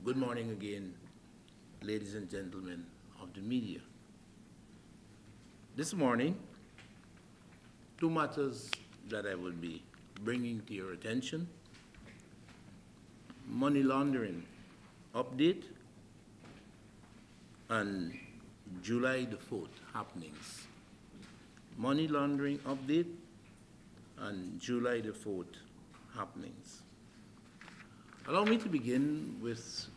Good morning again, ladies and gentlemen of the media. This morning, two matters that I will be bringing to your attention: money laundering update and July the 4th happenings. Money laundering update and July the 4th happenings. Allow me to begin with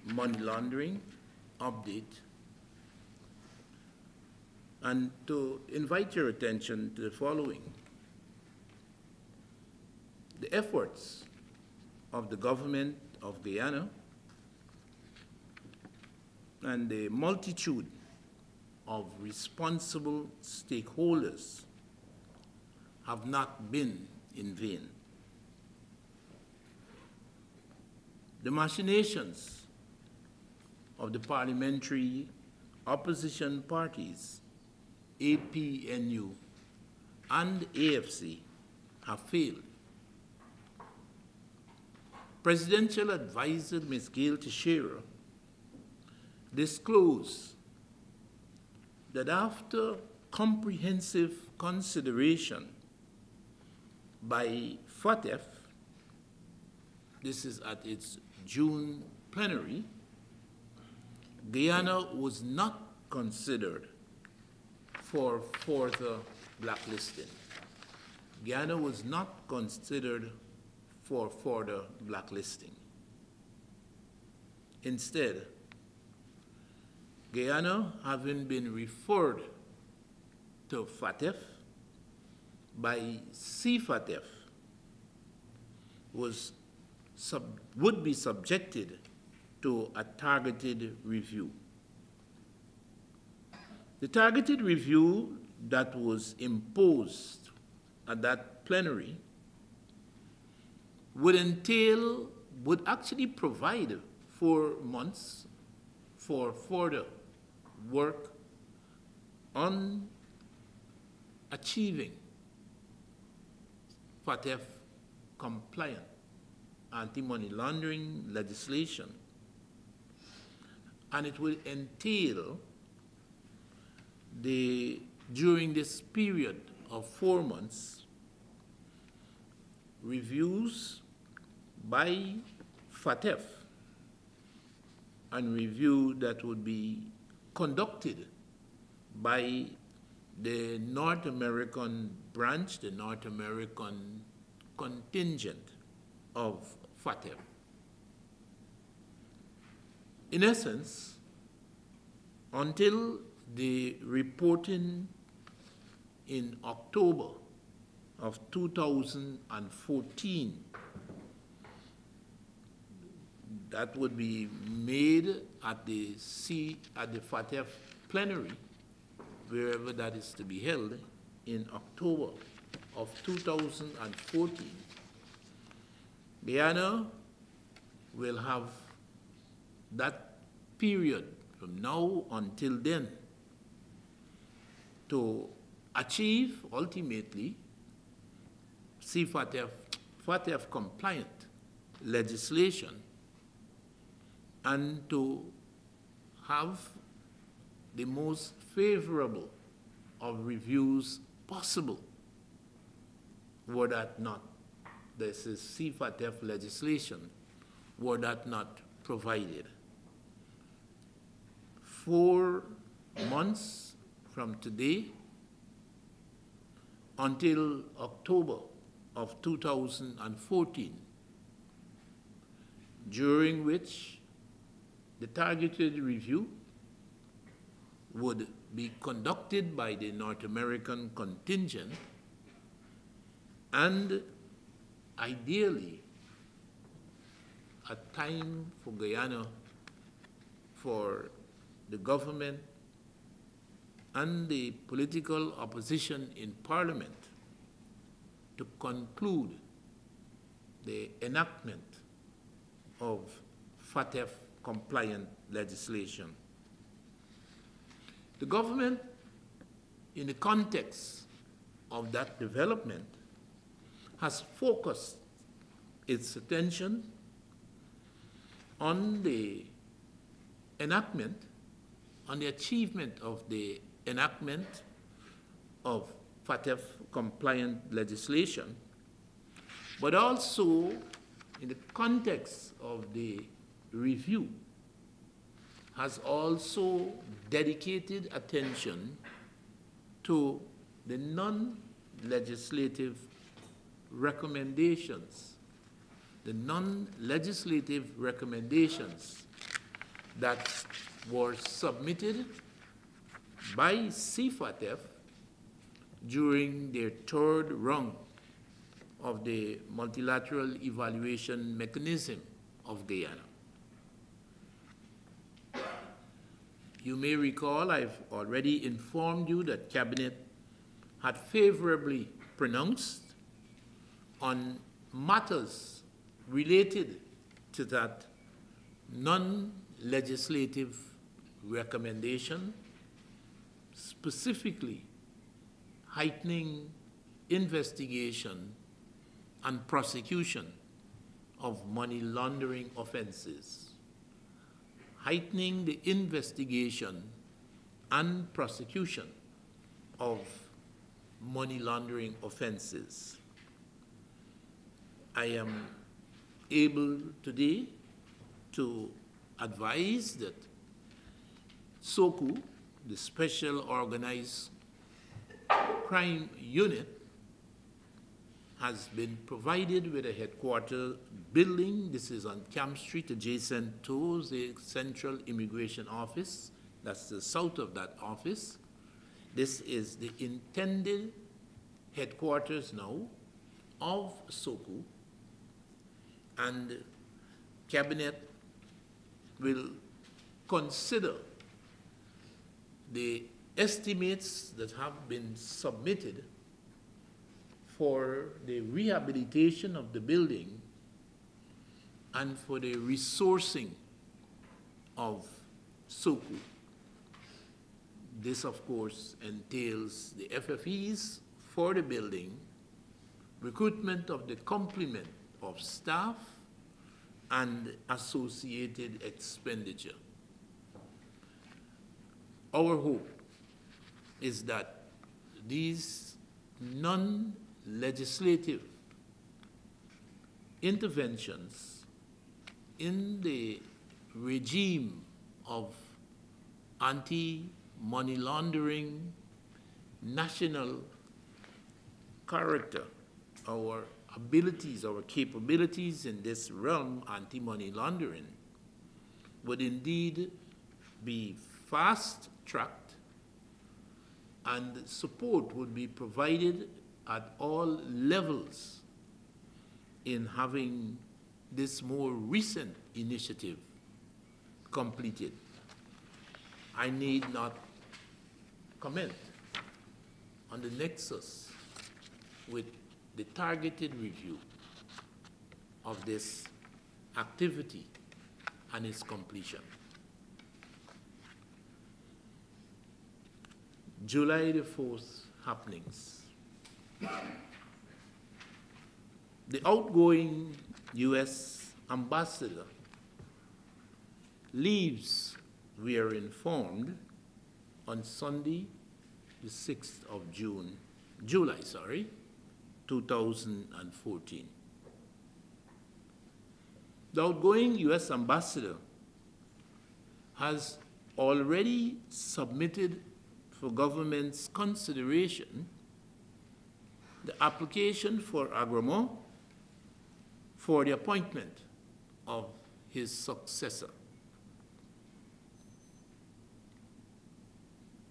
money laundering update and to invite your attention to the following. The efforts of the Government of Guyana and the multitude of responsible stakeholders have not been in vain. The machinations of the parliamentary opposition parties, APNU and AFC, have failed. Presidential advisor Ms. Gail Teixeira disclosed that after comprehensive consideration by FATF, this is at its June plenary, Guyana was not considered for further blacklisting. Guyana was not considered for further blacklisting. Instead, Guyana, having been referred to FATF by CFATF, would be subjected to a targeted review. The targeted review that was imposed at that plenary would actually provide 4 months for further work on achieving FATF compliant anti-money laundering legislation, and it will entail during this period of 4 months, reviews by FATF, and review that would be conducted by the North American branch, the North American contingent of FATF. In essence, until the reporting in October of 2014, that would be made at the FATF plenary, wherever that is to be held, in October of 2014, Guyana will have that period from now until then to achieve, ultimately, FATF compliant legislation and to have the most favorable of reviews possible, were that not, this is CFATF legislation, were that not provided. 4 months from today until October of 2014, during which the targeted review would be conducted by the North American contingent, and ideally a time for Guyana, for the government and the political opposition in Parliament to conclude the enactment of FATF compliant legislation. The government, in the context of that development, has focused its attention on the enactment, on the achievement of the enactment of FATF compliant legislation, but also in the context of the review, has also dedicated attention to the non-legislative recommendations, that were submitted by CFATF during their third round of the multilateral evaluation mechanism of Guyana. You may recall I've already informed you that Cabinet had favorably pronounced on matters related to that non-legislative recommendation, specifically heightening investigation and prosecution of money laundering offenses, heightening the investigation and prosecution of money laundering offenses. I am able today to advise that SOCU, the Special Organized Crime Unit, has been provided with a headquarters building. This is on Camp Street, adjacent to the Central Immigration Office. That's the south of that office. This is the intended headquarters now of SOCU, and Cabinet will consider the estimates that have been submitted for the rehabilitation of the building and for the resourcing of SOCU. This, of course, entails the FFEs for the building, recruitment of the complement of staff, and associated expenditure. Our hope is that these non-legislative interventions in the regime of anti-money laundering, national character, our abilities, our capabilities in this realm, anti-money laundering, would indeed be fast-tracked, and support would be provided at all levels in having this more recent initiative completed. I need not comment on the nexus with the targeted review of this activity and its completion. July the 4th happenings. The outgoing U.S. ambassador leaves, we are informed, on Sunday, the 6th of July, 2014. The outgoing U.S. ambassador has already submitted for government's consideration the application for agreement for the appointment of his successor.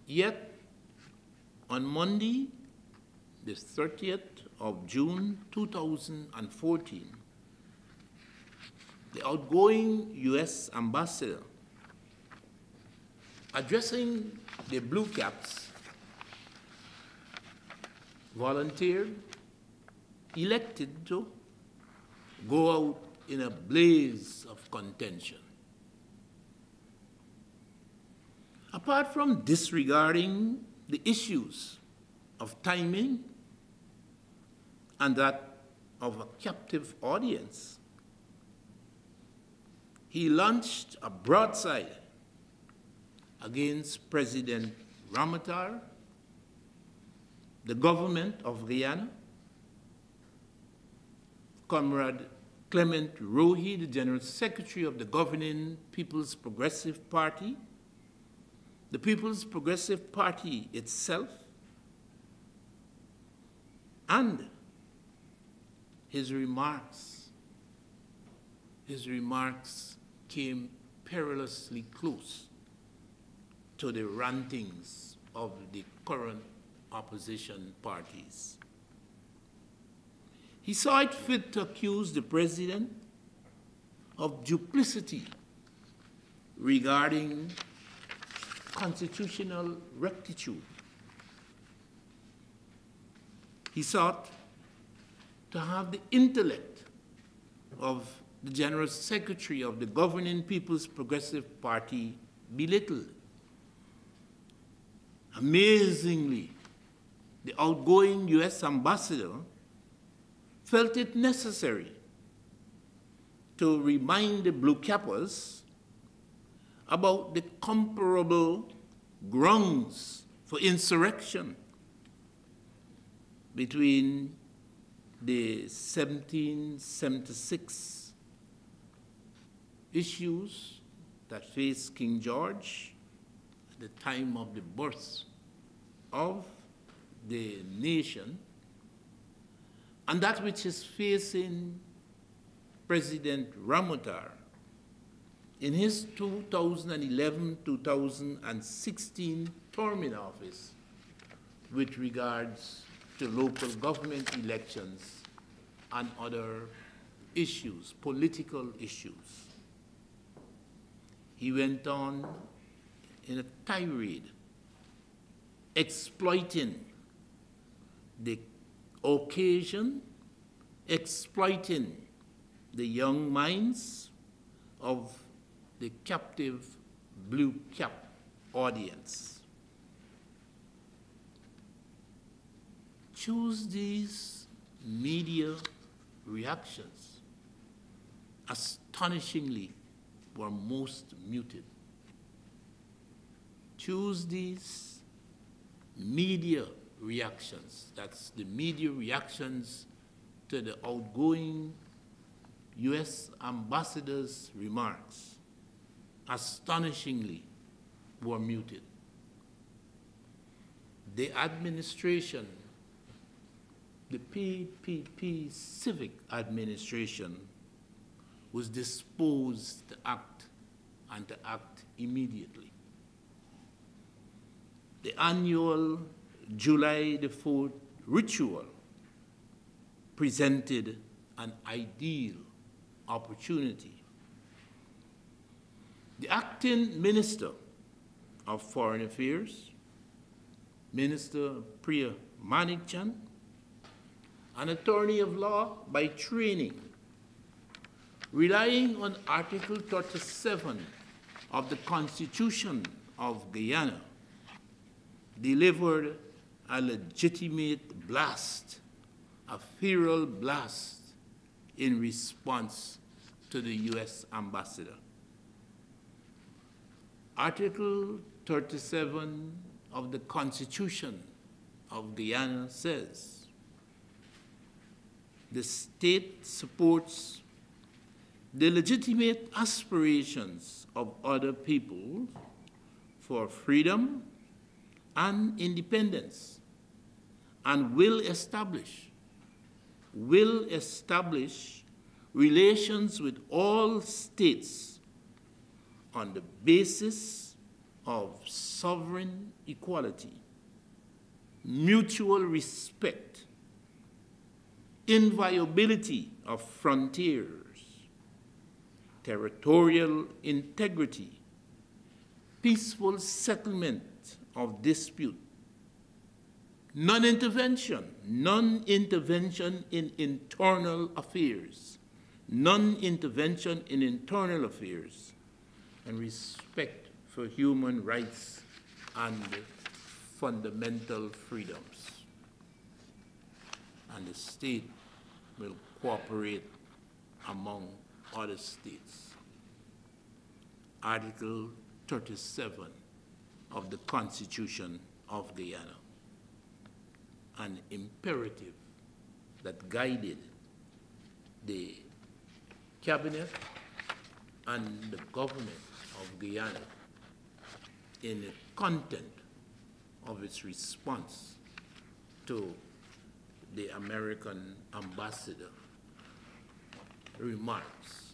Yet, on Monday, the 30th of June 2014, the outgoing U.S. ambassador, addressing the Blue Caps, volunteered, elected to go out in a blaze of contention. Apart from disregarding the issues of timing and that of a captive audience, he launched a broadside against President Ramotar, the government of Guyana, Comrade Clement Rohee, the General Secretary of the governing People's Progressive Party, the People's Progressive Party itself, and his remarks came perilously close to the rantings of the current opposition parties. He saw it fit to accuse the president of duplicity regarding constitutional rectitude. He sought to have the intellect of the General Secretary of the governing People's Progressive Party belittled. Amazingly, the outgoing U.S. ambassador felt it necessary to remind the Blue Cappers about the comparable grounds for insurrection between the 1776 issues that faced King George at the time of the birth of the nation, and that which is facing President Ramotar in his 2011-2016 term in office with regards to local government elections and other issues, political issues. He went on in a tirade exploiting the occasion, exploiting the young minds of the captive Blue Cap audience. Tuesday's media reactions, astonishingly, were most muted. Tuesday's media reactions, that's the media reactions to the outgoing U.S. ambassador's remarks, astonishingly, were muted. The administration, the PPP civic administration, was disposed to act and to act immediately. The annual July the 4th ritual presented an ideal opportunity. The acting Minister of Foreign Affairs, Minister Priya Manickchand, an attorney of law by training, relying on Article 37 of the Constitution of Guyana, delivered a legitimate blast, a feral blast, in response to the U.S. ambassador. Article 37 of the Constitution of Guyana says, the state supports the legitimate aspirations of other peoples for freedom and independence, and will establish relations with all states on the basis of sovereign equality, mutual respect, inviolability of frontiers, territorial integrity, peaceful settlement of dispute, non-intervention in internal affairs, and respect for human rights and fundamental freedoms. And the state will cooperate among other states. Article 37 of the Constitution of Guyana, an imperative that guided the Cabinet and the Government of Guyana in the content of its response to the American ambassador remarks.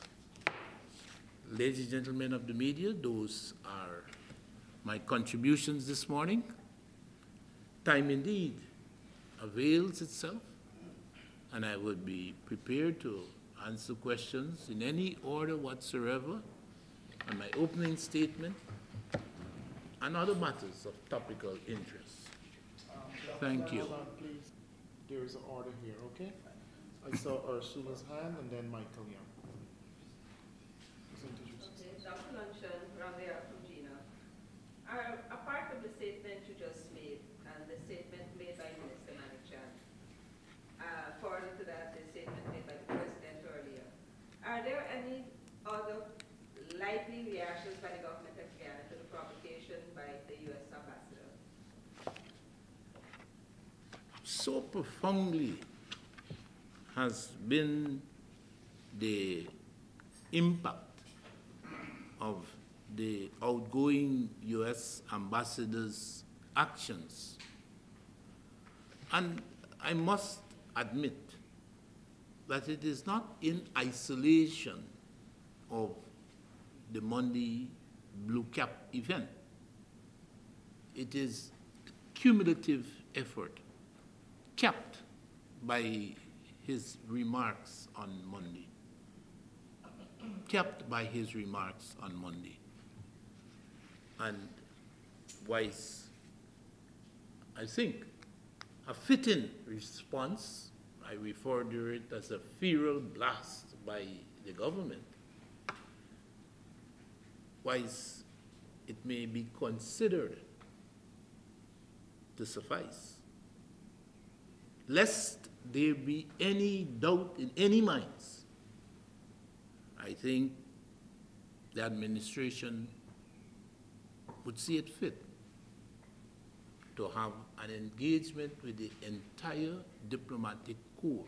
Ladies and gentlemen of the media, those are my contributions this morning. Time indeed avails itself, and I would be prepared to answer questions in any order whatsoever on my opening statement and other matters of topical interest. Thank you. Please, there is an order here, okay? I saw Ursula's hand and then Michael Young. Okay, Dr. Luncheon, Rabia from Gina. A part of the statement you just made and the statement made by Minister Manickchand, further to that, the statement made by the President earlier, are there any other likely reactions by the Government of Guyana to the provocation by the U.S. ambassador? So profoundly has been the impact of the outgoing U.S. ambassador's actions. And I must admit that it is not in isolation of the Monday Blue Cap event. It is cumulative effort capped by his remarks on Monday. Capped by his remarks on Monday. And was, I think, a fitting response. I refer to it as a feral blast by the government. Wise, it may be considered to suffice, lest there be any doubt in any minds. I think the administration would see it fit to have an engagement with the entire diplomatic corps,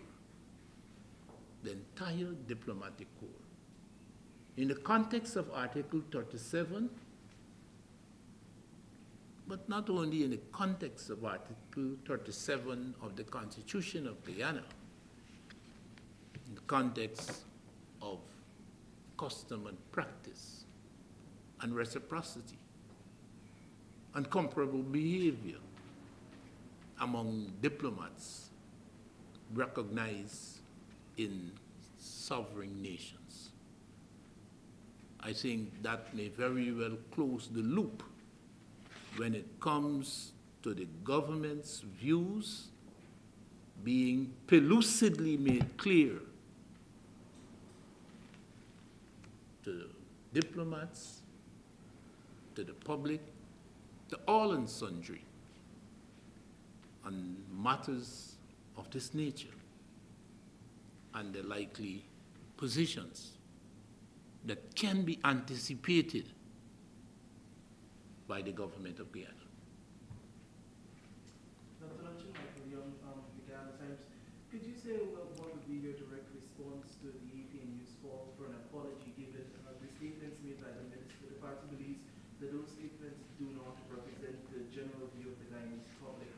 the entire diplomatic corps. In the context of Article 37, but not only in the context of Article 37 of the Constitution of Guyana, in the context of custom and practice and reciprocity and comparable behavior among diplomats recognized in sovereign nations. I think that may very well close the loop when it comes to the government's views being pellucidly made clear to diplomats, to the public, to all and sundry on matters of this nature and the likely positions that can be anticipated by the Government of Guyana. Dr. Luncheon, Michael Young from the Guyana Times. Could you say what would be your direct response to the APNU's call for an apology given the statements made by the Minister? The party believes that those statements do not represent the general view of the Guyanese public.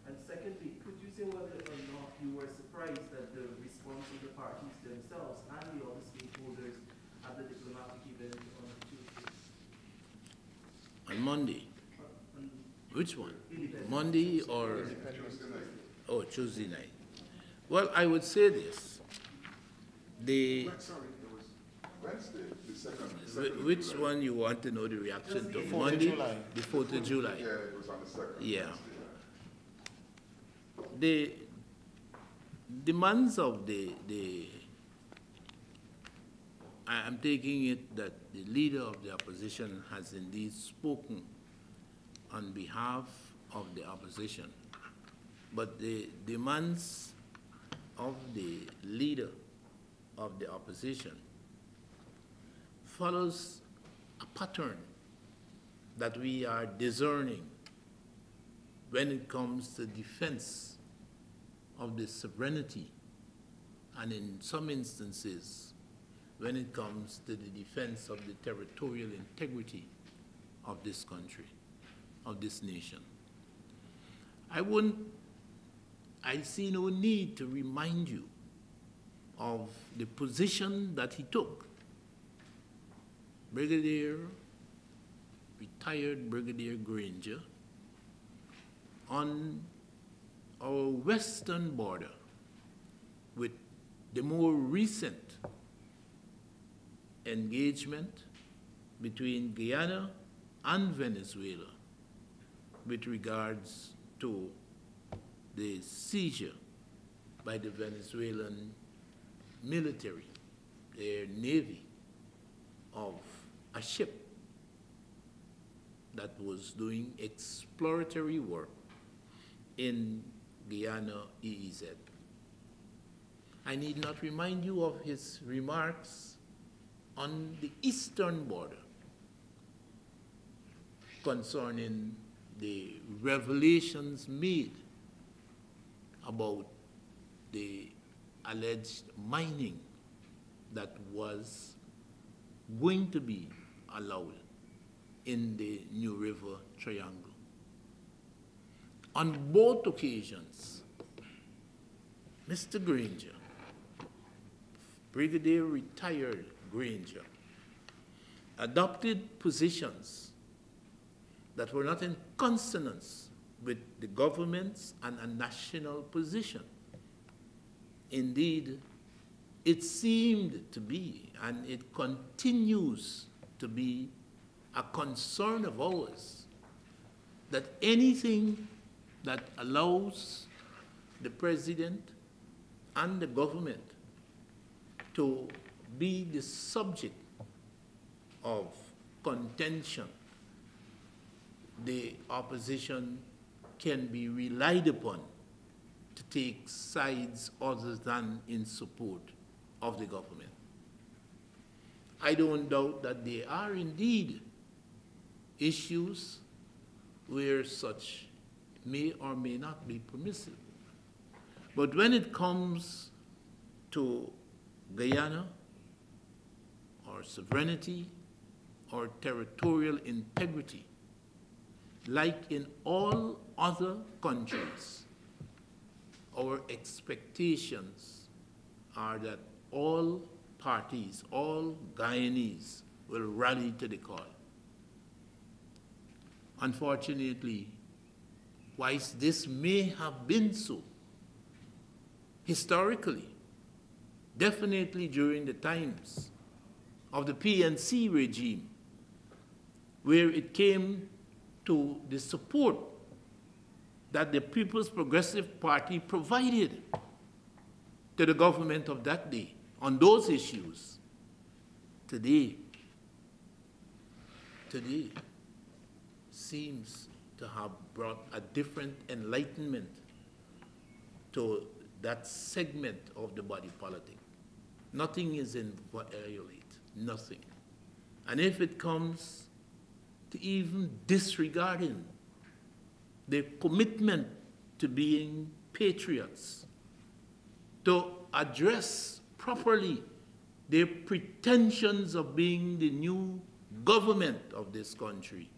And secondly, could you say whether or not you were surprised that the response of the parties themselves and the other stakeholders at the diplomatic event on Tuesday? On Monday. Which one? Monday or? Oh, Tuesday night. Well, I would say this. The Wednesday, the second. which one you want to know the reaction to? Monday? The 4th of July. Yeah, it was on the second. Yeah. The demands of I'm taking it that the leader of the opposition has indeed spoken on behalf of the opposition, but the demands of the leader of the opposition follows a pattern that we are discerning when it comes to defense of the sovereignty, and in some instances, when it comes to the defense of the territorial integrity of this country, of this nation. I see no need to remind you of the position that he took. Retired Brigadier Granger, on our western border with the more recent engagement between Guyana and Venezuela with regards to the seizure by the Venezuelan military, their navy, of a ship that was doing exploratory work in Guyana EEZ. I need not remind you of his remarks on the eastern border concerning the revelations made about the alleged mining that was going to be allowed in the New River Triangle. On both occasions, Mr. Granger, Brigadier Retired Granger, adopted positions that were not in consonance with the government's and a national position. Indeed, it seemed to be, and it continues to be, a concern of ours that anything that allows the president and the government to be the subject of contention, the opposition can be relied upon to take sides other than in support of the government. I don't doubt that there are indeed issues where such may or may not be permissible. But when it comes to Guyana, or sovereignty, or territorial integrity, like in all other countries, our expectations are that all parties, all Guyanese will rally to the call. Unfortunately, whilst this may have been so, historically, definitely during the times of the PNC regime, where it came to the support that the People's Progressive Party provided to the government of that day on those issues, today seems to have brought a different enlightenment to that segment of the body politic. Nothing is inviolate, nothing. And if it comes to even disregarding their commitment to being patriots, to address properly their pretensions of being the new government of this country,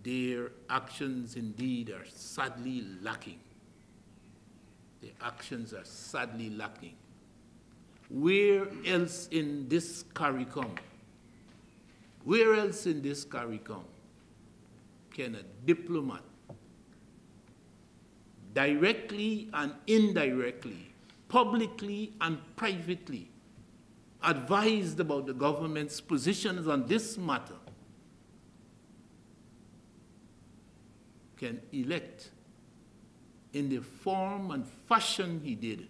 their actions indeed are sadly lacking. Their actions are sadly lacking. Where else in this CARICOM, can a diplomat directly and indirectly, publicly and privately, advised about the government's positions on this matter, can elect in the form and fashion he did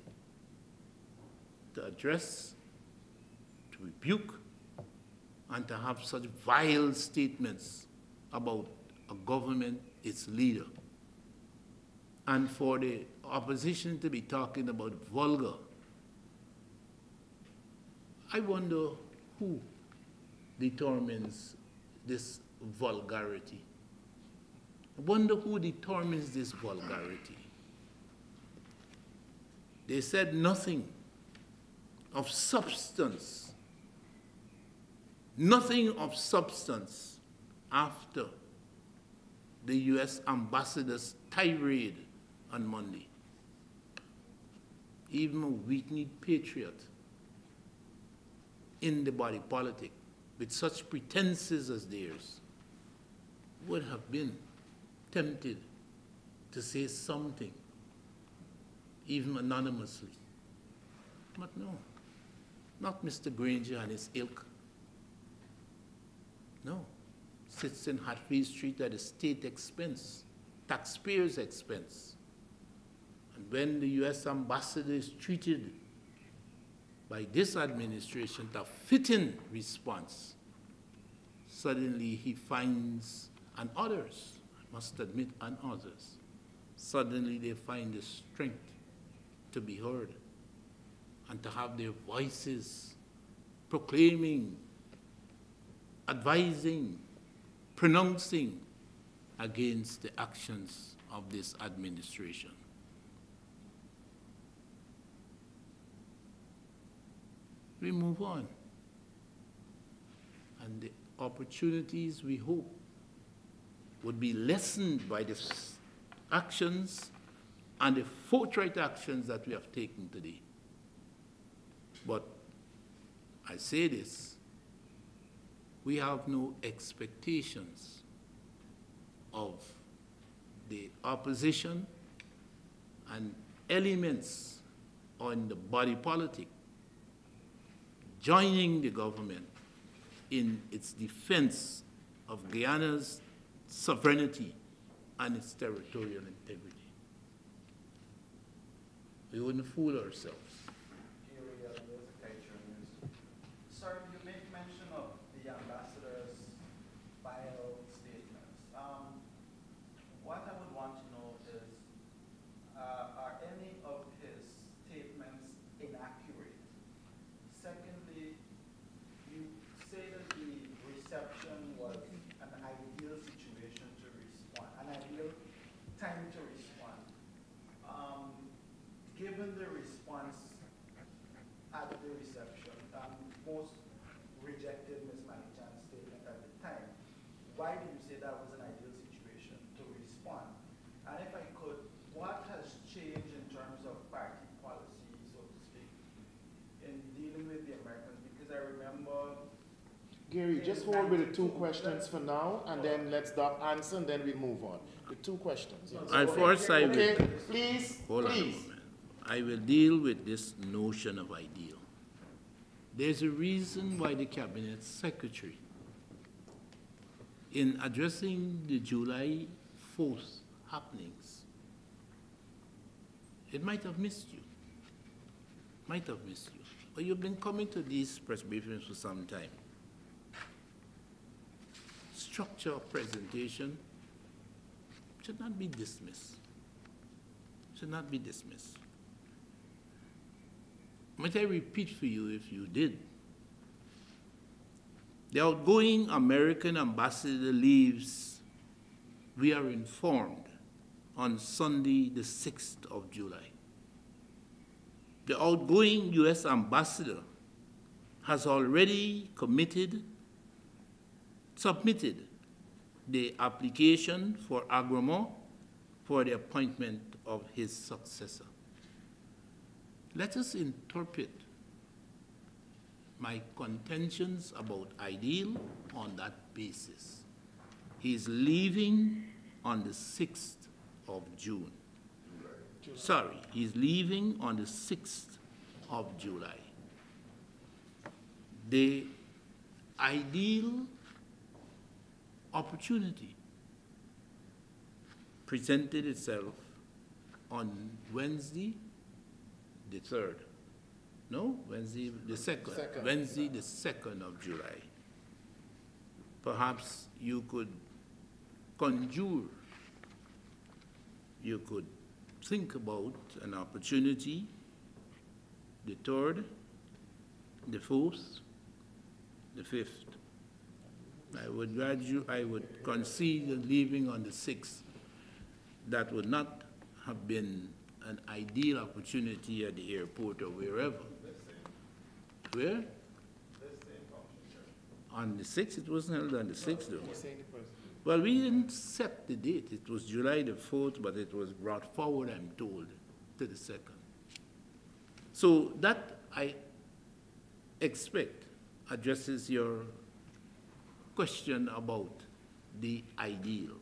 to address, to rebuke, and to have such vile statements about a government, its leader, and for the opposition to be talking about vulgar. I wonder who determines this vulgarity. I wonder who determines this vulgarity. They said nothing of substance, nothing of substance after the U.S. ambassador's tirade on Monday. Even a weak-kneed patriot in the body politic with such pretenses as theirs would have been tempted to say something, even anonymously. But no, not Mr. Granger and his ilk. No, sits in Hatfield Street at the state expense, taxpayers' expense. And when the U.S. ambassador is treated by this administration to a fitting response, suddenly he finds, and others, I must admit, and others, suddenly they find the strength to be heard and to have their voices proclaiming, advising, pronouncing against the actions of this administration. We move on. And the opportunities we hope would be lessened by the actions and the forthright actions that we have taken today. But I say this, we have no expectations of the opposition and elements on the body politic joining the government in its defense of Guyana's sovereignty and its territorial integrity. We wouldn't fool ourselves. Sir, you made mention of the ambassador's final statements. What I would want to know is, are any of his statements inaccurate? Secondly, you say that the reception was an ideal situation to respond, an ideal time to respond. Given the response at the reception, most rejected Ms. Manichand's statement at the time, why did you say that was an ideal situation to respond? And if I could, what has changed in terms of party policy, so to speak, in dealing with the Americans? Because I remember... Gary, just hold with the two questions for now, and then let's Doc answer, and then we'll move on. The two questions. Yes. And first I will... Okay, please, Hold on a please. moment. I will deal with this notion of ideal. There's a reason why the Cabinet Secretary, in addressing the July 4th happenings, it might have missed you. Might have missed you. But you've been coming to these press briefings for some time. Structure of presentation should not be dismissed. Should not be dismissed. Might I repeat for you if you did? The outgoing American ambassador leaves, we are informed, on Sunday, the 6th of July. The outgoing U.S. ambassador has already submitted the application for agreement for the appointment of his successor. Let us interpret my contentions about ideal on that basis. He is leaving on the 6th of June. Sorry, he's leaving on the 6th of July. The ideal opportunity presented itself on Wednesday, the 3rd. No, Wednesday, the 2nd. Wednesday, the 2nd of July. Perhaps you could conjure, you could think about an opportunity, the 3rd, the 4th, the 5th, I would concede leaving on the 6th. That would not have been an ideal opportunity at the airport or wherever. Where? On the 6th, it wasn't held on the 6th, though. Well, we didn't set the date. It was July the 4th, but it was brought forward, I'm told, to the 2nd. So that, I expect, addresses your question about the ideal.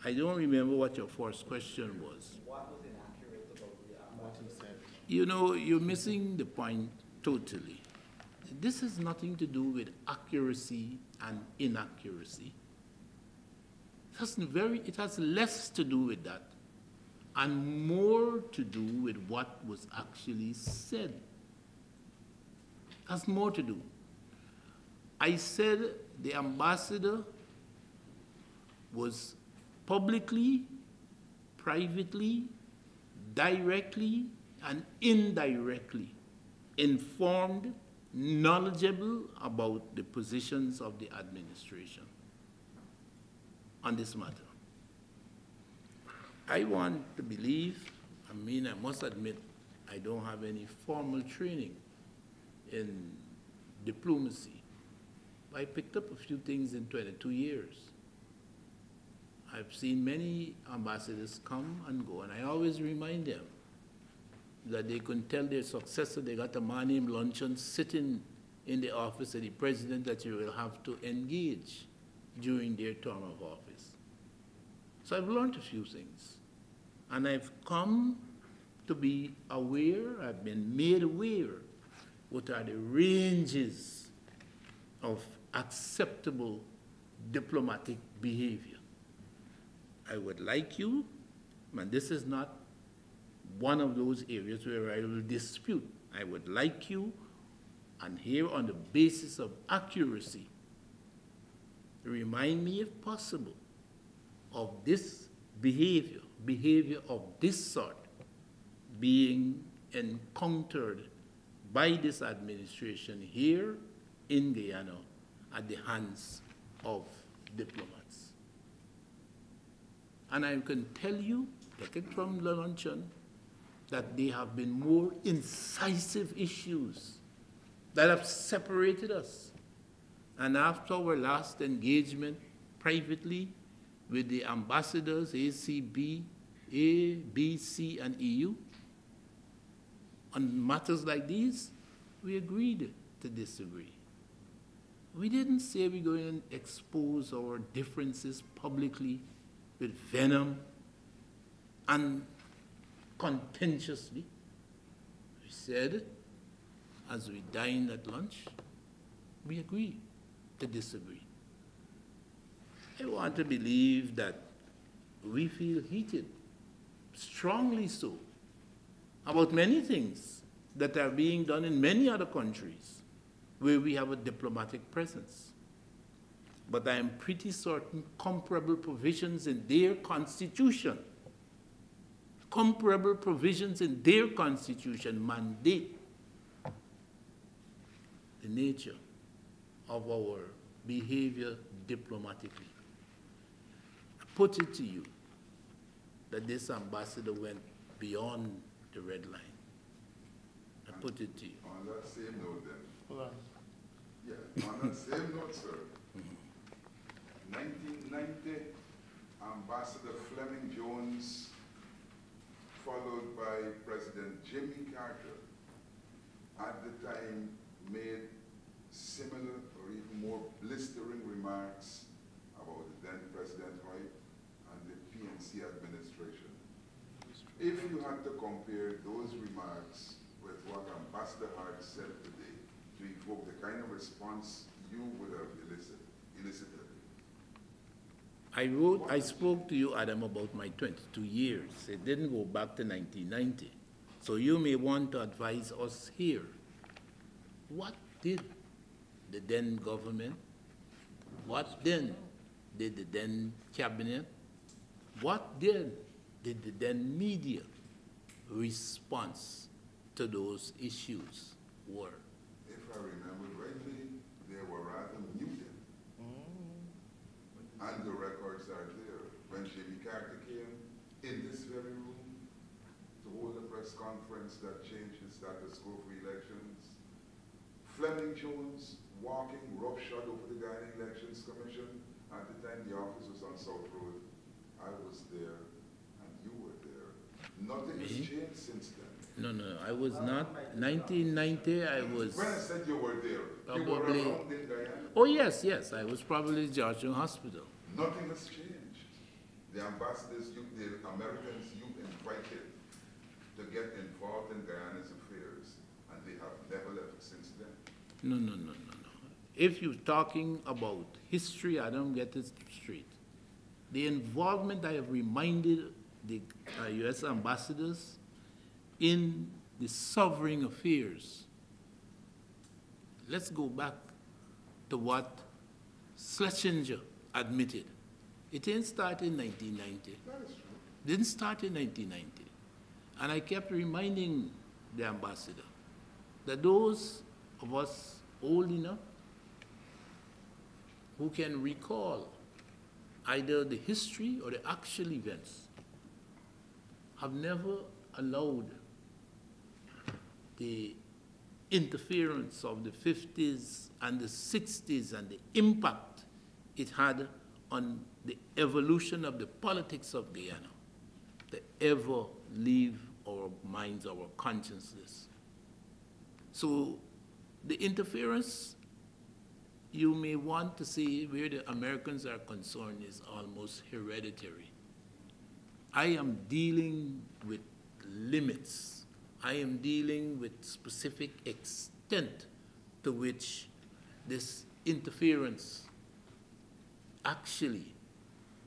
I don't remember what your first question was. What was inaccurate about the What he said. You know, you're missing the point totally. This has nothing to do with accuracy and inaccuracy. It has less to do with that and more to do with what was actually said. It has more to do. I said the ambassador was publicly, privately, directly, and indirectly informed, knowledgeable about the positions of the administration on this matter. I want to believe, I must admit, I don't have any formal training in diplomacy. I picked up a few things in 22 years. I've seen many ambassadors come and go, and I always remind them that they can tell their successor they got a man named Luncheon sitting in the office of the president that you will have to engage during their term of office. So I've learned a few things. And I've come to be aware, I've been made aware what are the ranges of acceptable diplomatic behavior. I would like you, and this is not one of those areas where I will dispute. I would like you, and here on the basis of accuracy, remind me, if possible, of this behavior of this sort being encountered by this administration here in Guyana at the hands of diplomats. And I can tell you, take it from Luncheon, that there have been more incisive issues that have separated us. And after our last engagement privately with the ambassadors, ACB, A, B, C, and EU, on matters like these, we agreed to disagree. We didn't say we're going to expose our differences publicly with venom and contentiously. We said, as we dined at lunch, we agreed to disagree. I want to believe that we feel heated, strongly so, about many things that are being done in many other countries where we have a diplomatic presence. But I am pretty certain comparable provisions in their constitution, mandate the nature of our behavior diplomatically. I put it to you that this ambassador went beyond the red line. I put it to you. On that same note then, Hold on. yeah, on that same note, sir, 1990, Ambassador Fleming Jones, followed by President Jimmy Carter, at the time made similar or even more blistering remarks about the then President Hoyt and the PNC administration. If you had to compare those remarks with what Ambassador Hart said today to evoke the kind of response you would have elicited. I spoke to you, Adam, about my 22 years. It didn't go back to 1990. So you may want to advise us here. What did the then government, what then did the then cabinet, what then did the then media response to those issues were? If I remember rightly, they were rather muted. And the records are there. When Jimmy Carter came in this very room to hold a press conference that changed the status quo for elections, Fleming Jones walking roughshod over the Guyana Elections Commission. At the time the office was on South Road. I was there and you were there. Nothing has changed since then. No, I was not. 1990, I was When I said you were there, you were probably. around in Guyana. Oh yes, I was probably Georgetown Hospital. Nothing has changed. The ambassadors, the Americans you invited to get involved in Guyana's affairs, and they have never left since then. No. If you're talking about history, I don't get it straight. The involvement I have reminded the U.S. ambassadors in the sovereign affairs. Let's go back to what Schlesinger admitted. It didn't start in 1990. That is true. Didn't start in 1990. And I kept reminding the ambassador that those of us old enough who can recall either the history or the actual events have never allowed the interference of the 50s and the 60s and the impact it had on the evolution of the politics of Guyana to ever leave our minds, our consciousness. So the interference, you may want to see where the Americans are concerned, is almost hereditary. I am dealing with limits. I am dealing with specific extent to which this interference actually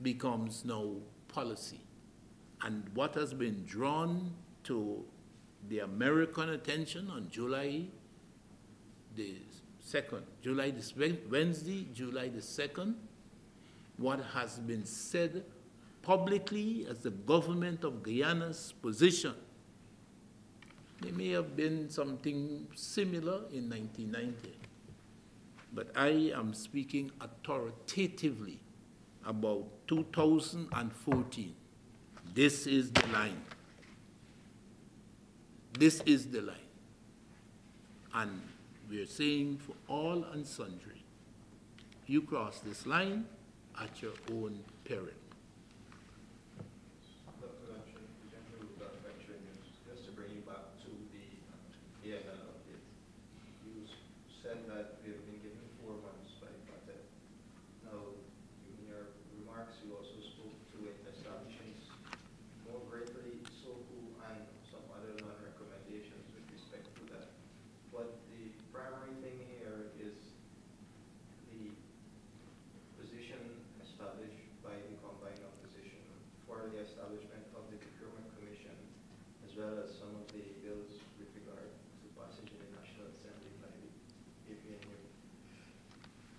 becomes now policy. And what has been drawn to the American attention on July the 2nd, Wednesday, July the 2nd, what has been said publicly as the government of Guyana's position. There may have been something similar in 1990, but I am speaking authoritatively about 2014. This is the line. This is the line. And we are saying for all and sundry, you cross this line at your own peril. Dr. Luncheon, Dr. Luncheon, just to bring you back to the ANL update. You said that we have been given 4 months by FATF. Now, in your remarks, you also spoke to establishments, more greatly SOCU and some other non-recommendations with respect to that. But the primary thing here is the position established by the combined opposition for the establishment of the Procurement Commission, as well as some of the bills with regard to passage in the National Assembly by the APNU.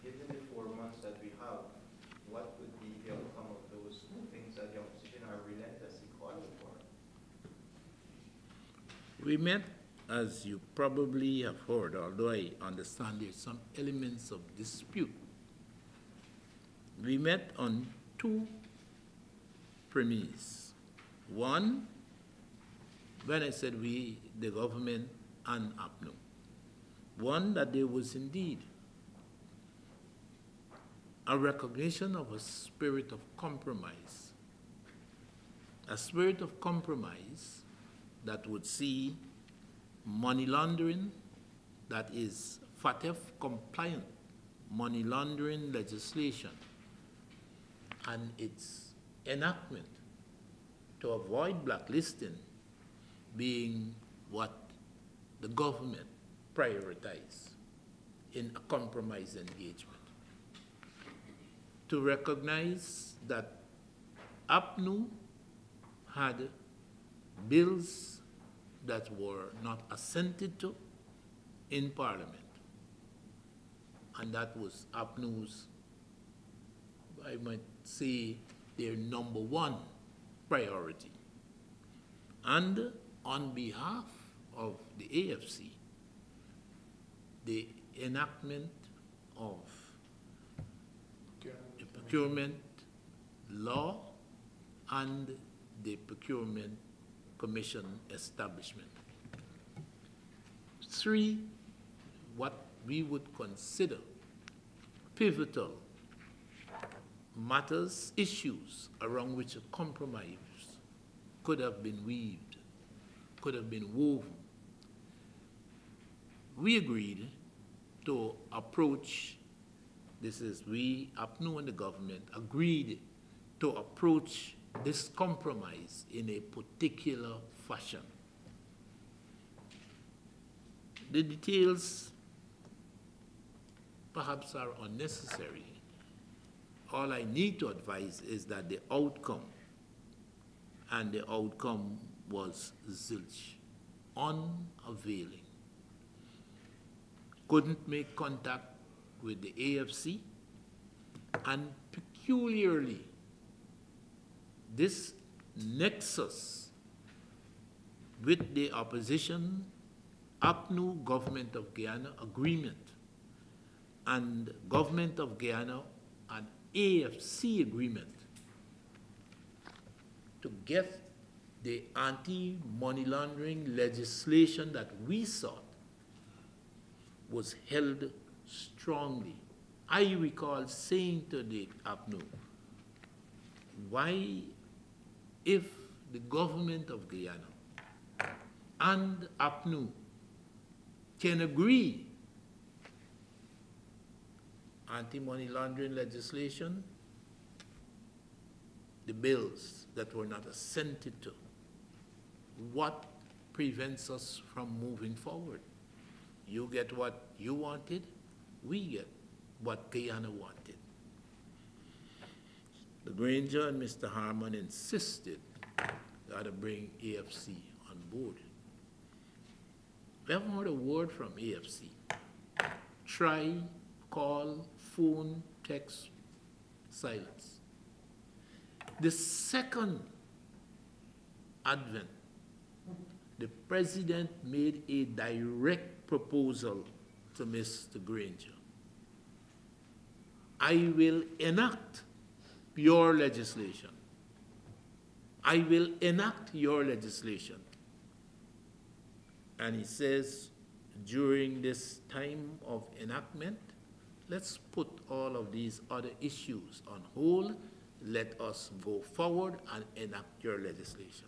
Given the 4 months that we have, what would be the outcome of those things that the opposition are relentlessly calling for? We met, as you probably have heard, although I understand there's some elements of dispute. We met on 2 premises. One, when I said we, the government and APNU. One, that there was indeed a recognition of a spirit of compromise. A spirit of compromise that would see money laundering, that is FATF compliant money laundering legislation, and its enactment to avoid blacklisting being what the government prioritized in a compromise engagement. To recognize that APNU had bills that were not assented to in Parliament. And that was APNU's, I might say, their #1 priority. And on behalf of the AFC, the enactment of the Procurement law and the Procurement Commission establishment. 3, what we would consider pivotal matters, issues around which a compromise could have been weaved, could have been woven. We agreed to approach, this is we, APNU and the government, agreed to approach this compromise in a particular fashion. The details perhaps are unnecessary. All I need to advise is that the outcome, and the outcome was zilch, unavailing. Couldn't make contact with the AFC, and peculiarly, this nexus with the opposition, APNU Government of Guyana agreement, and Government of Guyana and AFC agreement to get the anti-money laundering legislation that we sought was held strongly. I recall saying to the APNU, why, if the government of Guyana and APNU can agree anti-money laundering legislation, the bills that were not assented to, what prevents us from moving forward? You get what you wanted, we get what Guyana wanted. The Granger and Mr. Harmon insisted that to bring AFC on board. We haven't heard a word from AFC. Try, call, phone, text, silence. The second advent, the president made a direct proposal to Mr. Granger. I will enact your legislation. I will enact your legislation. And he says, during this time of enactment, let's put all of these other issues on hold. Let us go forward and enact your legislation.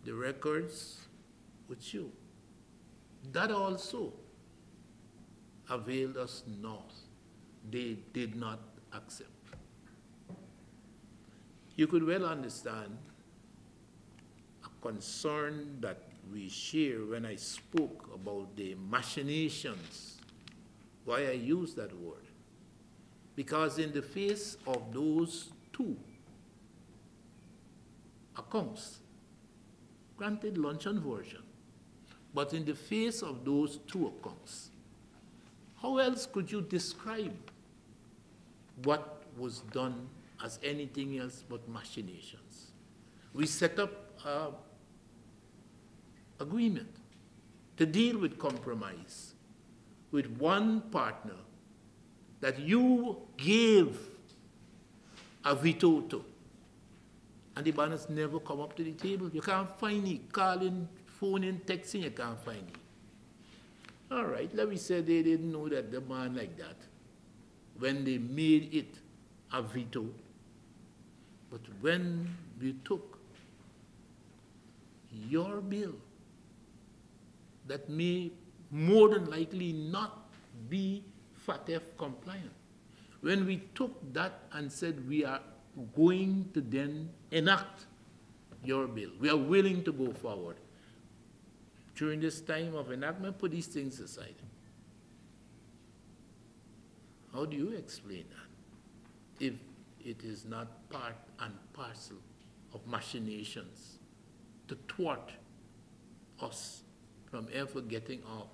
The records with you. That also availed us not. They did not accept. You could well understand a concern that we share when I spoke about the machinations, why I use that word. Because in the face of those two accounts, granted luncheon version, but in the face of those two accounts, how else could you describe what was done as anything else but machinations? We set up an agreement to deal with compromise with one partner that you gave a veto to. And the banners never come up to the table. You can't find it. Calling, phoning, texting, you can't find it. All right, let me say they didn't know that the man like that when they made it a veto. But when we took your bill that may more than likely not be FATF compliant, when we took that and said we are going to then enact your bill, we are willing to go forward. During this time of enactment, put these things aside. How do you explain that if it is not part and parcel of machinations to thwart us from ever getting off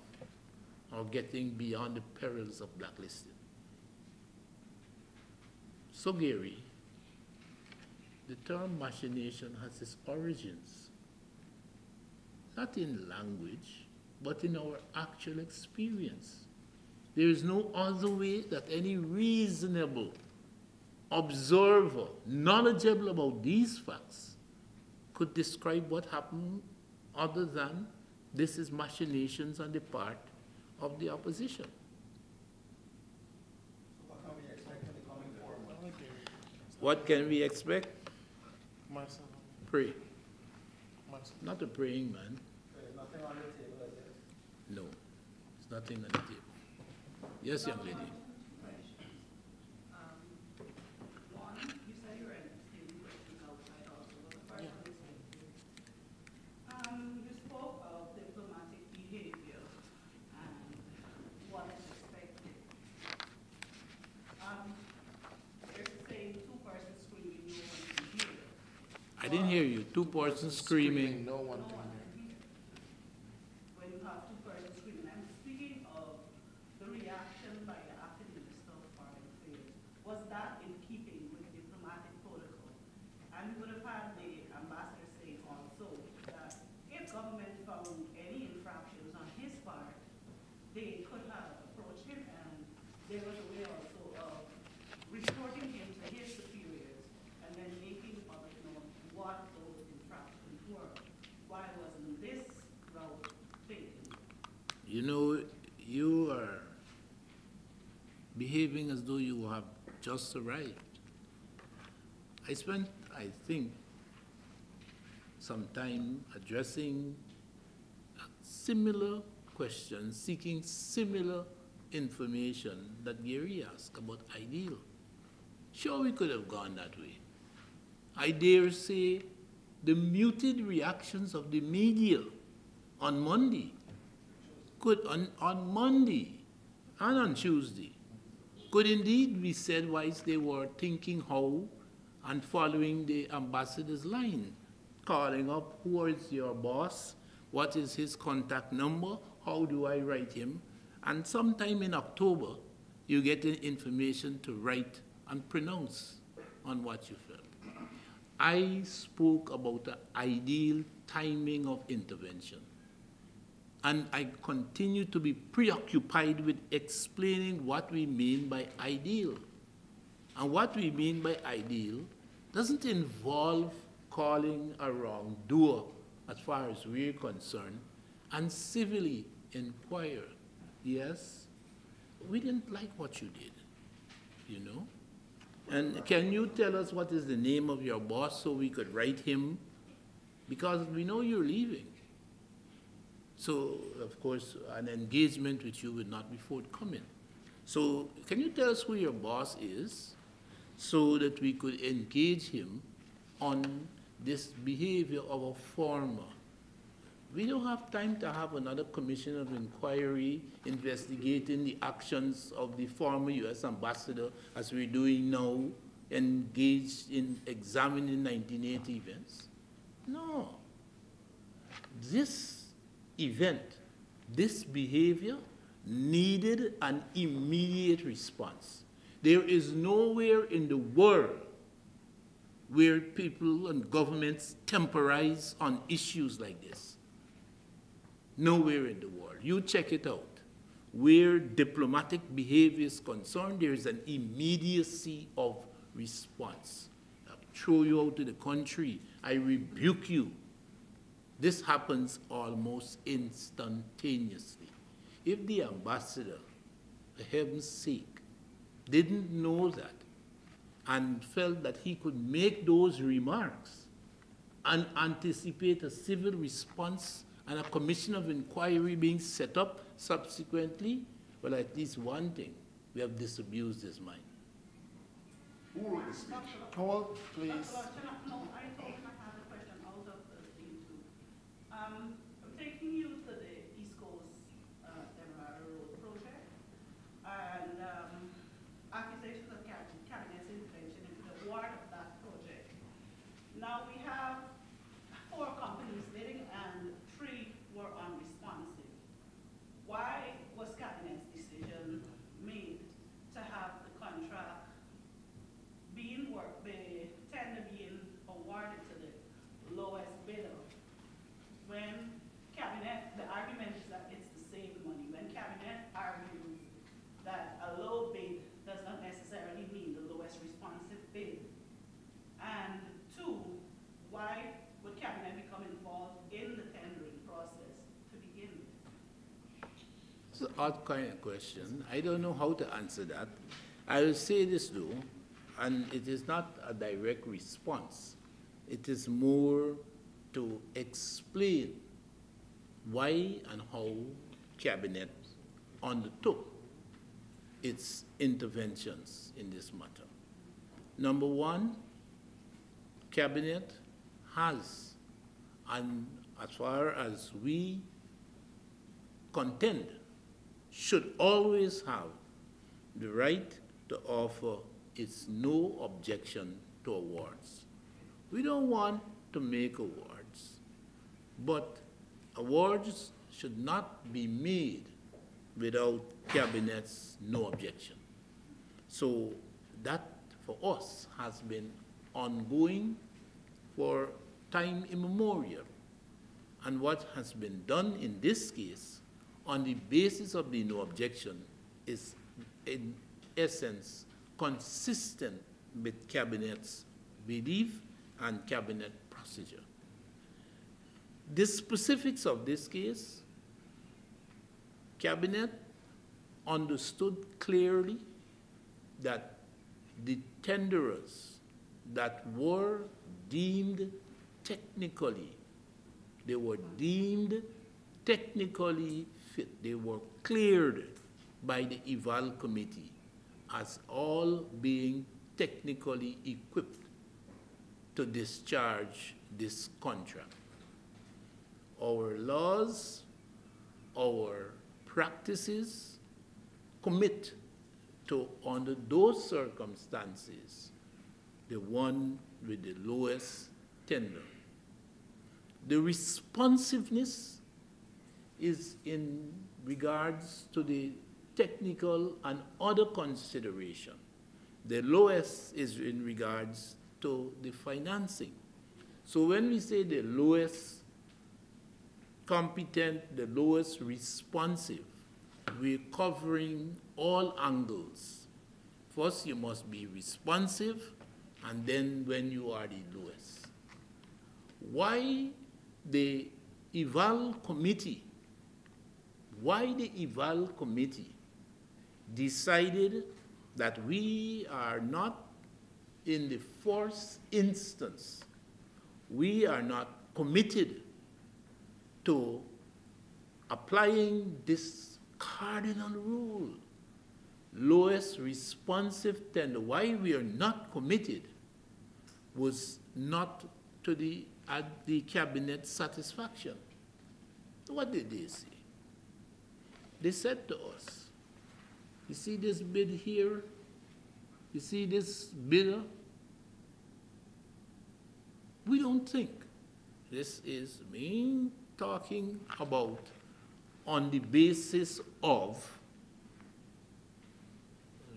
or getting beyond the perils of blacklisting? So, Gary, the term machination has its origins, not in language, but in our actual experience. There is no other way that any reasonable observer knowledgeable about these facts could describe what happened other than this is machinations on the part of the opposition. What can we expect in the coming 4 months? What can we expect? Marcel. Pray. Marcel. Not a praying man. There's nothing on the table as yet. No, there's nothing on the table. Yes, young lady. One, you said you were entertaining questions outside also. Well, the first one is, you spoke of diplomatic behavior and what is expected. There's a saying, two persons screaming, no one can hear. I didn't hear you. Two persons screaming. No one No can one hear. can hear. When you have two persons screaming, I'm speaking of the reaction by the acting minister of foreign affairs. Was that in keeping with diplomatic protocol? And we would have had the ambassador say also that if government found any infractions on his part, they could have approached him, and there was a way also of reporting him to his superiors and then making the public know what those infractions were. Why wasn't this route taken? You know, you are behaving as though you have just arrived. I spent, I think, some time addressing similar questions, seeking similar information that Gary asked about ideal. Sure, we could have gone that way. I dare say the muted reactions of the media on Monday on Monday and on Tuesday could indeed be said whilst they were thinking how and following the ambassador's line, calling up who is your boss, what is his contact number, how do I write him, and sometime in October you get the information to write and pronounce on what you felt. I spoke about the ideal timing of intervention. And I continue to be preoccupied with explaining what we mean by ideal. And what we mean by ideal doesn't involve calling a wrongdoer, as far as we're concerned, and civilly inquire. Yes, we didn't like what you did, you know? And can you tell us what is the name of your boss so we could write him? Because we know you're leaving. So, of course, an engagement with you would not be forthcoming. So, can you tell us who your boss is so that we could engage him on this behavior of a former? We don't have time to have another commission of inquiry investigating the actions of the former U.S. ambassador, as we're doing now, engaged in examining 1980 events. No. This event, this behavior, needed an immediate response. There is nowhere in the world where people and governments temporize on issues like this. Nowhere in the world. You check it out. Where diplomatic behavior is concerned, there is an immediacy of response. I throw you out of the country. I rebuke you. This happens almost instantaneously. If the ambassador, for heaven's sake, didn't know that and felt that he could make those remarks and anticipate a civil response and a commission of inquiry being set up subsequently, well, at least one thing, we have disabused his mind. Who wrote the speech? Hold, please. No, I thought I had a question out of the thing too. I'm taking you to the East Coast Demerara Road project and accusations of cabinet's intervention into the award of that project. Now we have 4 companies bidding and 3 were unresponsive. Why was cabinet's decision made to have the contract being worked, the tender being awarded to the lowest bidder, when an odd kind of question. I don't know how to answer that. I will say this though, and it is not a direct response. It is more to explain why and how Cabinet undertook its interventions in this matter. Number one, Cabinet has, and as far as we contend, should always have the right to offer its no objection to awards. We don't want to make awards, but awards should not be made without Cabinet's no objection. So that, for us, has been ongoing for time immemorial. And what has been done in this case, on the basis of the no objection, is in essence consistent with Cabinet's belief and Cabinet procedure. The specifics of this case, Cabinet understood clearly that the tenderers that were deemed technically, they were deemed technically fit. They were cleared by the eval committee as all being technically equipped to discharge this contract. Our laws, our practices commit to, under those circumstances, the one with the lowest tender. The responsiveness is in regards to the technical and other consideration. The lowest is in regards to the financing. So when we say the lowest competent, the lowest responsive, we're covering all angles. First, you must be responsive, and then when you are the lowest. Why the eval committee decided that we are not, in the first instance, we are not committed to applying this cardinal rule, lowest responsive tender. Why we are not committed was not to the Cabinet's satisfaction. What did they say? They said to us, you see this bid here? You see this bidder? We don't think. This is me talking about on the basis of.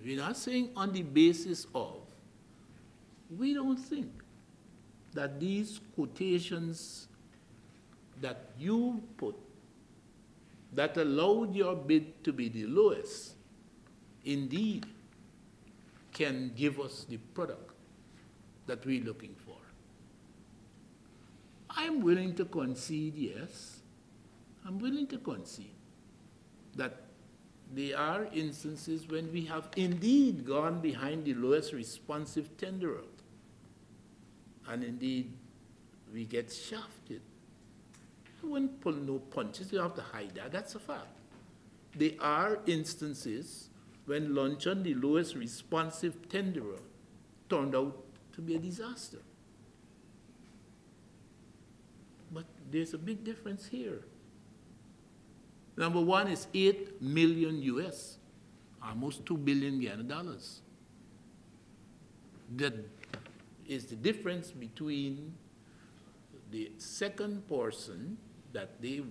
We're not saying on the basis of. We don't think that these quotations that you put that allowed your bid to be the lowest indeed can give us the product that we're looking for. I'm willing to concede, yes. I'm willing to concede that there are instances when we have indeed gone behind the lowest responsive tenderer. And indeed, we get shafted. You wouldn't pull no punches, you have to hide that, that's a fact. There are instances when Luncheon, the lowest responsive tenderer, turned out to be a disaster. But there's a big difference here. Number one is 8 million US, almost $2 billion Guyana dollars. That is the difference between the second person that they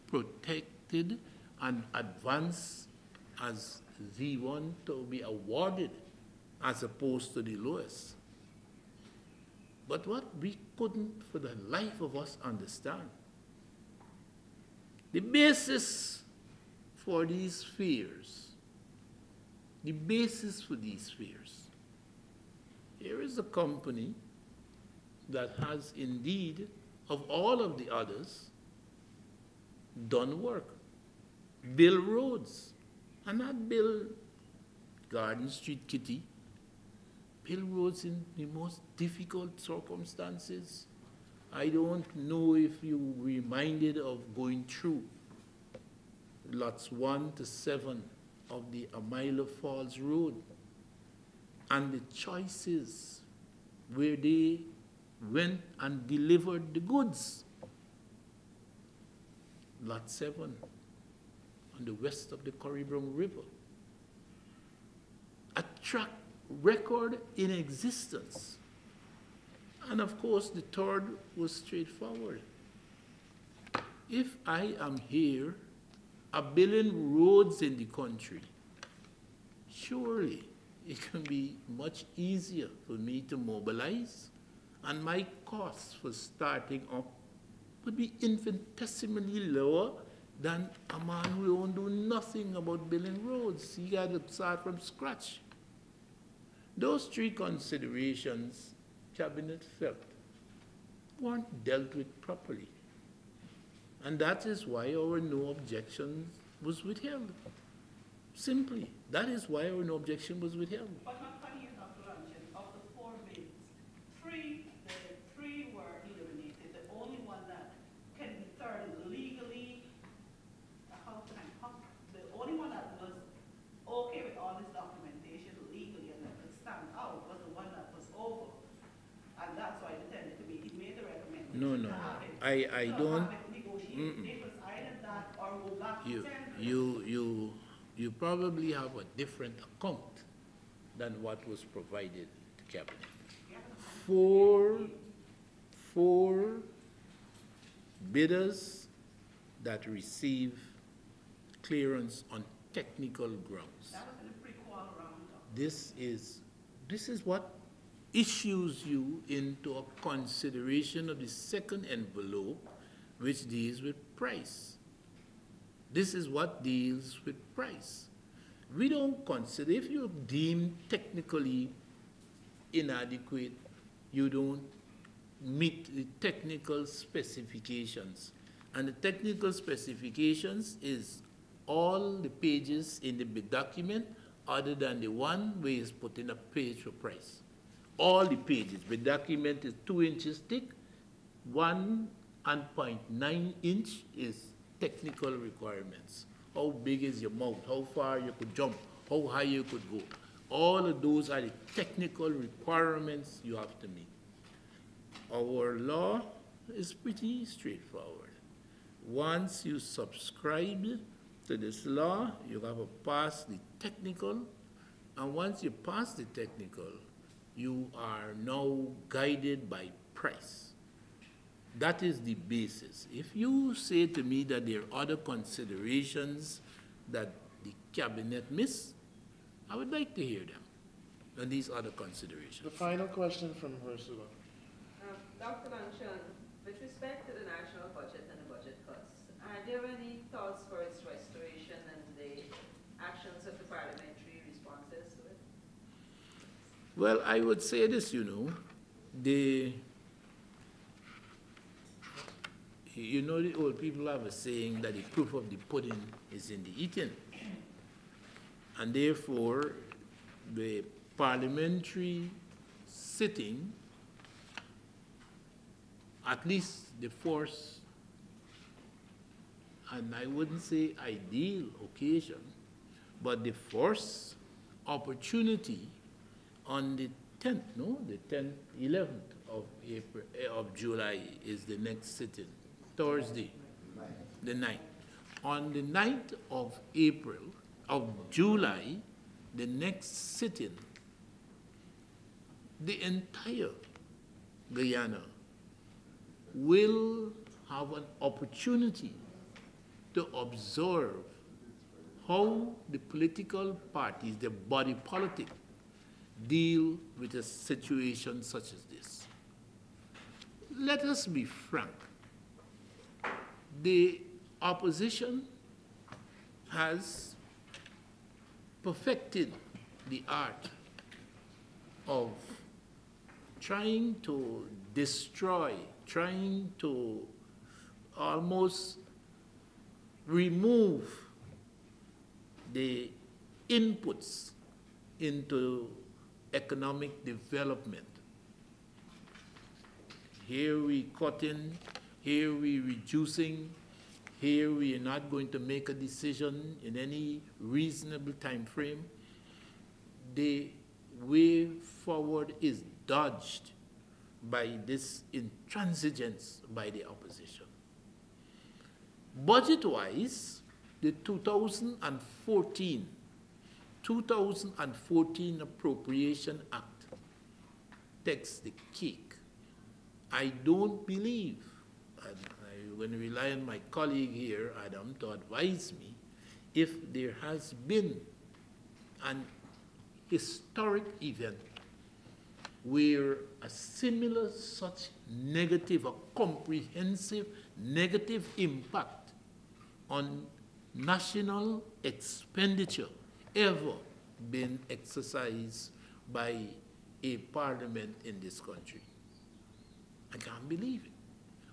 protected and advanced as the one to be awarded as opposed to the lowest. But what we couldn't for the life of us understand, the basis for these fears, the basis for these fears. Here is a company that has indeed, of all of the others, done work. build roads, and not build Garden Street Kitty. Build roads in the most difficult circumstances. I don't know if you reminded of going through lots 1 to 7 of the Amila Falls Road and the choices where they went and delivered the goods. Lot 7 on the west of the Corribrung River. A track record in existence. And of course, the third was straightforward. If I am here, building roads in the country, surely it can be much easier for me to mobilize, and my costs for starting up would be infinitesimally lower than a man who won't do nothing about building roads. He got to start from scratch. Those three considerations, Cabinet felt, weren't dealt with properly. And that is why our no objection was withheld. Simply, that is why our no objection was withheld. But not funny, Dr. Luncheon, of the 4 bills, three were eliminated. The only one that can be turned legally, the only one that was okay with all this documentation legally and that could stand out was the one that was over. And that's why the Senate committee made the recommendation. No, I don't. It was either that or go back to Senate. You probably have a different account than what was provided to Cabinet. Four bidders that receive clearance on technical grounds. That was in the pre-qual round. This is what issues you into a consideration of the second envelope, which deals with price. This is what deals with price. We don't consider, if you're deemed technically inadequate, you don't meet the technical specifications. And the technical specifications is all the pages in the bid document other than the one where it's put in a page for price. All the pages. The document is 2 inches thick, 1.9 inch is technical requirements. How big is your mouth? How far you could jump? How high you could go? All of those are the technical requirements you have to meet. Our law is pretty straightforward. Once you subscribe to this law, you have to pass the technical, and once you pass the technical, you are now guided by price. That is the basis. If you say to me that there are other considerations that the Cabinet missed, I would like to hear them, and these other considerations. The final question from Ursula. Dr. Luncheon, with respect to the national budget and the budget cuts, are there any thoughts for its restoration and the actions of the parliamentary responses to it? Well, I would say this, you know, the old people have a saying that the proof of the pudding is in the eating. And therefore, the parliamentary sitting, at least the first, and I wouldn't say ideal occasion, but the first opportunity on the 10th, the 10th, 11th of July is the next sitting. Thursday, the 9th. On the 9th of July, the next sitting, the entire Guyana will have an opportunity to observe how the political parties, the body politic, deal with a situation such as this. Let us be frank. The opposition has perfected the art of trying to destroy, trying to almost remove the inputs into economic development. Here we cutting, here we reducing, here we are not going to make a decision in any reasonable time frame. The way forward is dodged by this intransigence by the opposition. Budget-wise, the 2014 Appropriation Act takes the cake. I don't believe, and I'm going to rely on my colleague here, Adam, to advise me, if there has been an historic event where a similar such negative, a comprehensive negative impact on national expenditure ever been exercised by a parliament in this country. I can't believe it.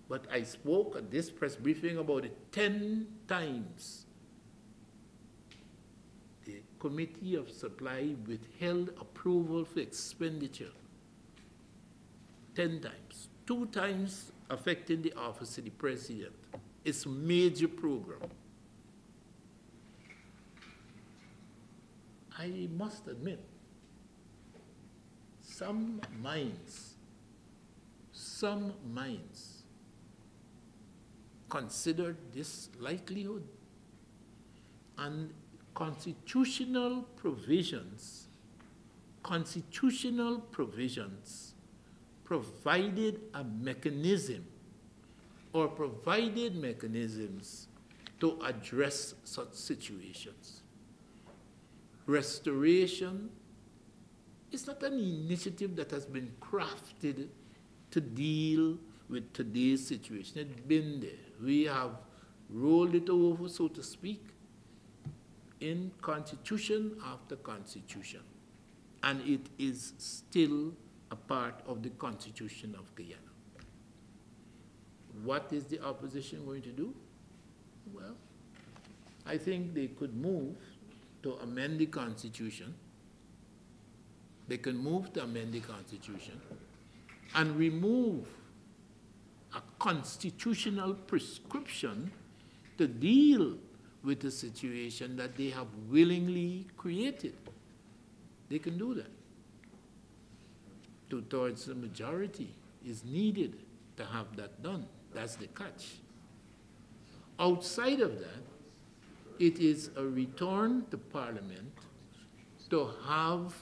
But I spoke at this press briefing about it 10 times. The Committee of Supply withheld approval for expenditure 10 times. 2 times affecting the office of the president. It's a major program. I must admit, some minds considered this likelihood, and constitutional provisions provided a mechanism or provided mechanisms to address such situations. Restoration is not an initiative that has been crafted to deal with today's situation. It's been there. We have rolled it over, so to speak, in constitution after constitution. And it is still a part of the Constitution of Guyana. What is the opposition going to do? Well, I think they could move to amend the Constitution. They can move to amend the Constitution and remove a constitutional prescription to deal with the situation that they have willingly created. They can do that. 2/3 the majority is needed to have that done. That's the catch. Outside of that, it is a return to Parliament to have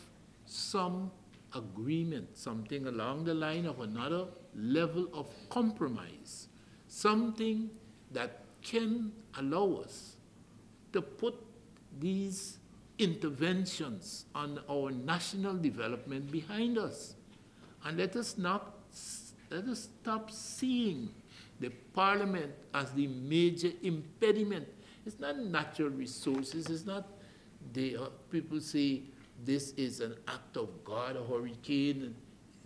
some agreement, something along the line of another level of compromise, something that can allow us to put these interventions on our national development behind us. And let us stop seeing the Parliament as the major impediment. It's not natural resources. It's not, people say this is an act of God, a hurricane.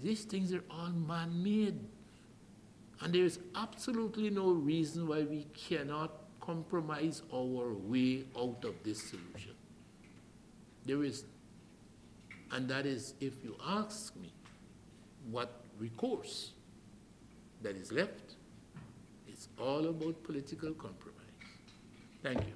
These things are all man-made. And there is absolutely no reason why we cannot compromise our way out of this solution. There is, and that is, if you ask me what recourse that is left, it's all about political compromise. Thank you.